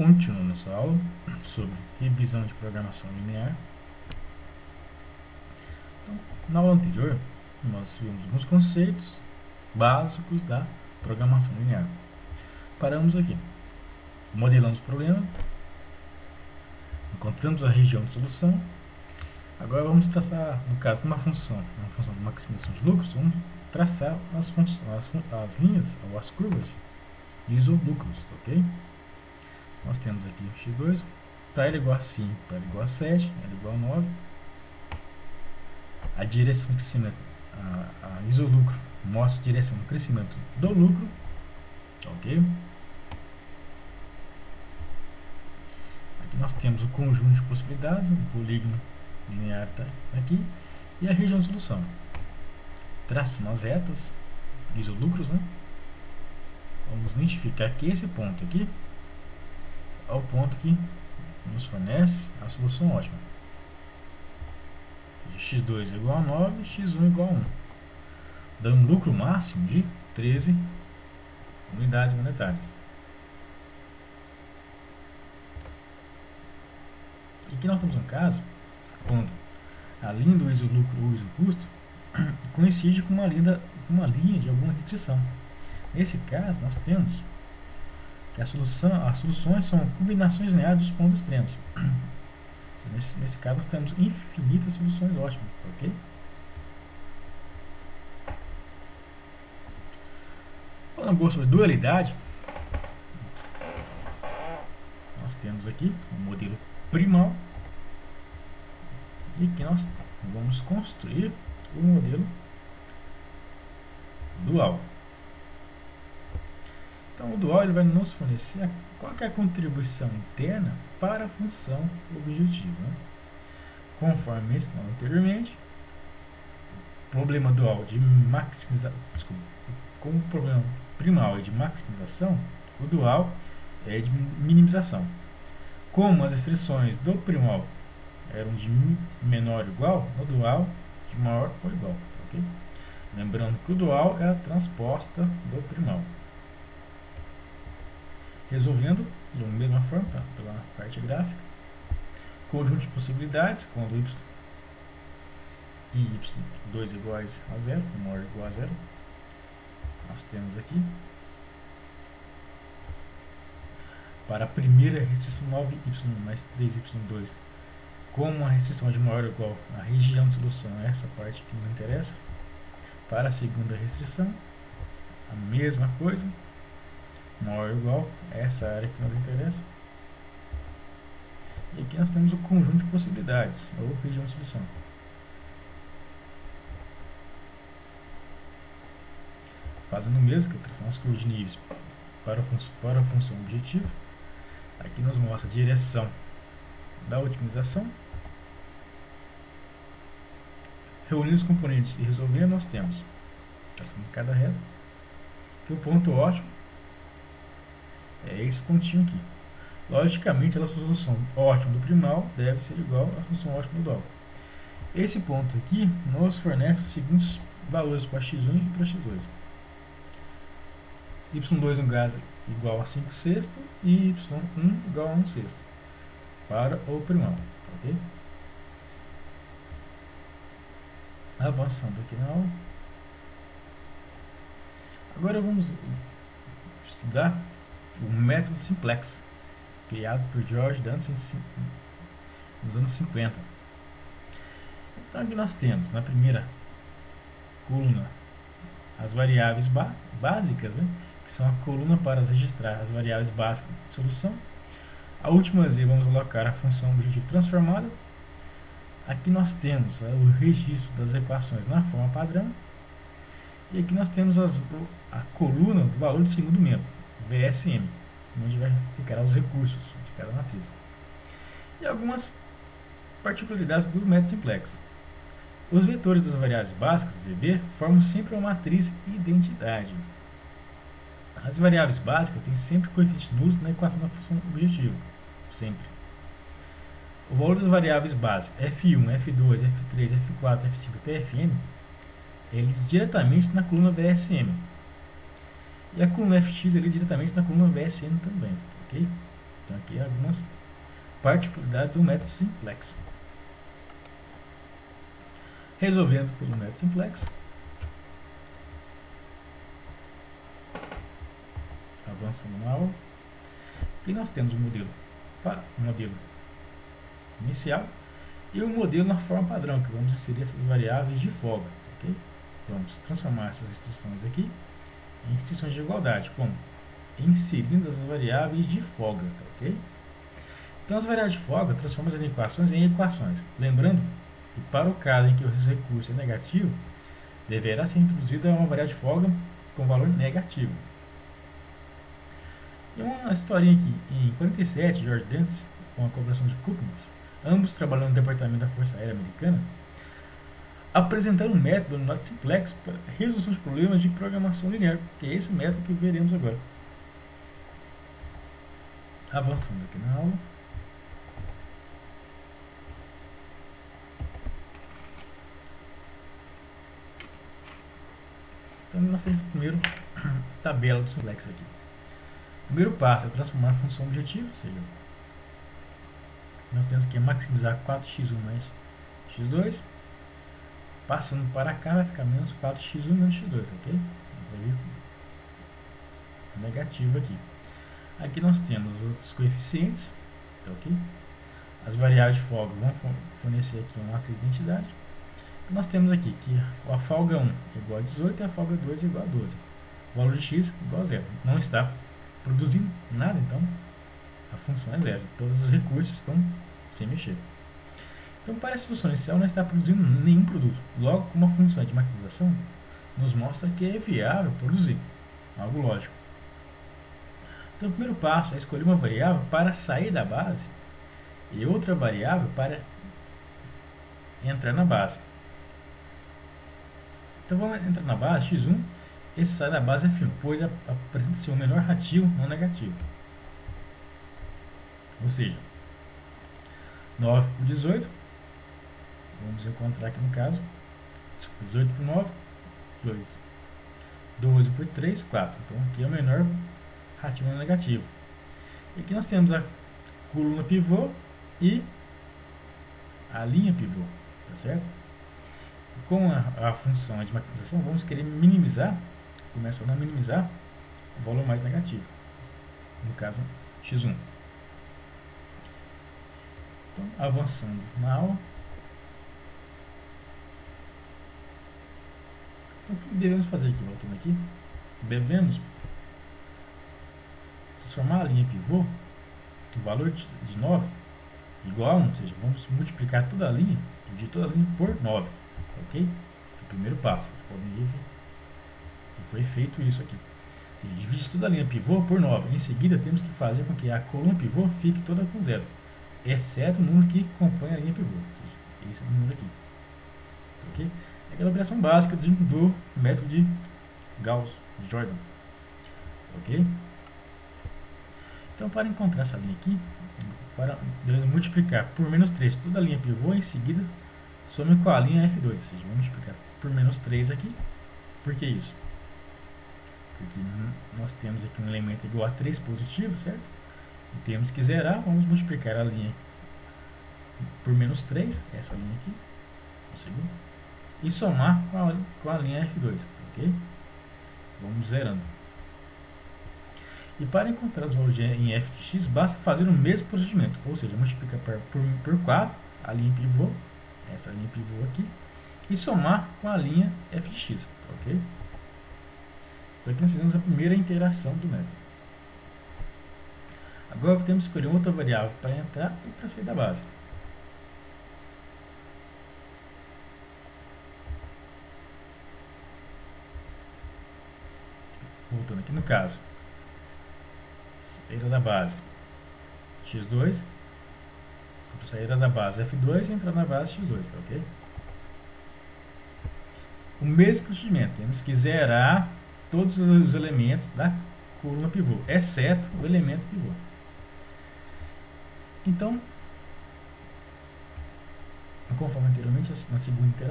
Continuando nossa aula sobre revisão de programação linear. Então, na aula anterior, nós vimos alguns conceitos básicos da programação linear. Paramos aqui, modelamos o problema, encontramos a região de solução. Agora vamos traçar, no caso, uma função de maximização de lucros, vamos traçar as linhas ou as curvas de isolúcros, ok? Nós temos aqui o x2, para L igual a 5, para L igual a 7, L igual a 9. A direção do crescimento, a isolucro mostra a direção do crescimento do lucro, ok? Aqui nós temos o conjunto de possibilidades, o polígono linear está aqui, e a região de solução. Traçando as retas, isolucros, né? Vamos identificar que esse ponto aqui é o ponto que nos fornece a solução ótima. x2 igual a 9, x1 igual a 1, dando um lucro máximo de 13 unidades monetárias. E aqui nós temos um caso quando a linha do isolúcro ou isocusto coincide com uma linha de alguma restrição. Nesse caso, nós temos que as soluções são combinações lineares dos pontos extremos. Nesse caso, nós temos infinitas soluções ótimas, ok? Falando agora sobre dualidade, nós temos aqui um modelo primal e que nós vamos construir o modelo dual. Então, o dual ele vai nos fornecer qual que é a contribuição interna para a função objetiva, né? Conforme mencionado anteriormente, problema dual de maximização, como o problema primal é de maximização, o dual é de minimização. Como as restrições do primal eram de menor ou igual, o dual de maior ou igual, ok? Lembrando que o dual é a transposta do primal. Resolvendo da mesma forma, pela parte gráfica, conjunto de possibilidades, quando y e y2 iguais a 0, maior ou igual a 0, nós temos aqui, para a primeira restrição 9y mais 3y2, como a restrição de maior ou igual a região de solução, essa parte que nos interessa. Para a segunda restrição, a mesma coisa, maior ou igual a essa área que nos interessa. E aqui nós temos o conjunto de possibilidades, ou região de solução. Fazendo o mesmo, que traçando as curvas de níveis para a função objetiva. Aqui nos mostra a direção da otimização. Reunindo os componentes e resolvendo, nós temos, traçando cada reta, que o ponto ótimo é esse pontinho aqui. Logicamente, a solução ótima do primal deve ser igual à solução ótima do dual. Esse ponto aqui nos fornece os seguintes valores para x1 e para x2. y2 no caso igual a 5 sexto e y1 igual a 1 sexto para o primal, ok? Avançando aqui na aula. Agora vamos estudar o método simplex, criado por George Dantzen nos anos 50. Então aqui nós temos na primeira coluna as variáveis básicas, né, que são a coluna para registrar as variáveis básicas de solução. A última Z vamos colocar a função objetiva transformada. Aqui nós temos o registro das equações na forma padrão. E aqui nós temos a coluna do valor do segundo membro, VSM, onde vai ficar os recursos de cada matriz. E algumas particularidades do método simplex. Os vetores das variáveis básicas, VB, formam sempre uma matriz identidade. As variáveis básicas têm sempre coeficientes nulos na equação da função objetiva. Sempre. O valor das variáveis básicas F1, F2, F3, F4, F5 até Fn, ele diretamente na coluna VSM. E a coluna Fx ele diretamente na coluna VSM também, ok? Então aqui algumas particularidades do método simplex. Resolvendo pelo método simplex, avançando na aula, e nós temos o modelo inicial e o modelo na forma padrão, que vamos inserir essas variáveis de folga, ok? Vamos transformar essas restrições aqui em restrições de igualdade, como inserindo as variáveis de folga, ok? Então as variáveis de folga transformam as equações em equações, lembrando que para o caso em que o recurso é negativo, deverá ser introduzida uma variável de folga com valor negativo. E uma historinha aqui, em 47, George Dentz, com a colaboração de Cookmans, ambos trabalhando no Departamento da Força Aérea Americana, apresentaram um método denominado simplex para resolução de problemas de programação linear, que é esse método que veremos agora. Avançando aqui na aula. Então nós temos a primeira tabela do simplex aqui. O primeiro passo é transformar a função objetiva, ou seja, nós temos que maximizar 4x1 mais x2, passando para cá vai ficar menos 4x1 menos x2, ok? Vai vir negativo aqui. Aqui nós temos os coeficientes, ok? As variáveis de folga vão fornecer aqui uma matriz de identidade. Nós temos aqui que a folga 1 é igual a 18 e a folga 2 é igual a 12. O valor de x é igual a 0. Não está produzindo nada, então a função é 0. Todos os recursos estão sem mexer. Então, para a solução inicial, não está produzindo nenhum produto. Logo, como a função é de maximização, nos mostra que é viável produzir. Algo lógico. Então, o primeiro passo é escolher uma variável para sair da base e outra variável para entrar na base. Então, vamos entrar na base, x1, esse sai da base f1, pois apresenta ser o menor rativo não negativo. Ou seja, 9 por 18, vamos encontrar aqui no caso, 18 por 9, 2. 12 por 3, 4. Então, aqui é o menor rativo não negativo. E aqui nós temos a coluna pivô e a linha pivô, tá certo? Com a função de maximização, vamos querer minimizar, começando a minimizar o valor mais negativo, no caso x1. Então, avançando na aula, o que devemos fazer aqui? Voltando aqui, devemos transformar a linha pivô, o valor de 9 igual a 1, ou seja, vamos multiplicar toda a linha, dividir toda a linha por 9. Ok? O primeiro passo. Vocês podem ver que foi feito isso aqui. Divide toda a linha pivô por 9. Em seguida, temos que fazer com que a coluna pivô fique toda com 0, exceto o número que compõe a linha pivô. Ou seja, esse número aqui. Ok? É aquela operação básica do método de Gauss, de Jordan. Ok? Então, para encontrar essa linha aqui, devemos multiplicar por menos 3 toda a linha pivô, em seguida some com a linha F2, ou seja, vamos multiplicar por menos 3 aqui. Por que isso? Porque nós temos aqui um elemento igual a 3 positivo, certo? E temos que zerar, vamos multiplicar a linha por menos 3, essa linha aqui, conseguiu? E somar com a linha F2, ok? Vamos zerando. E para encontrar os valores em f de x, basta fazer o mesmo procedimento, ou seja, multiplicar por 4 a linha pivô, essa linha pivô aqui, e somar com a linha f de x, ok? Então aqui nós fizemos a primeira interação do método. Agora temos que escolher outra variável para entrar e para sair da base. Voltando aqui no caso, saída da base x2, saída da base f2 e entrar na base x2, tá ok? O mesmo procedimento, temos que zerar todos os elementos da coluna pivô, exceto o elemento pivô. Então, conforme anteriormente, na segunda interação,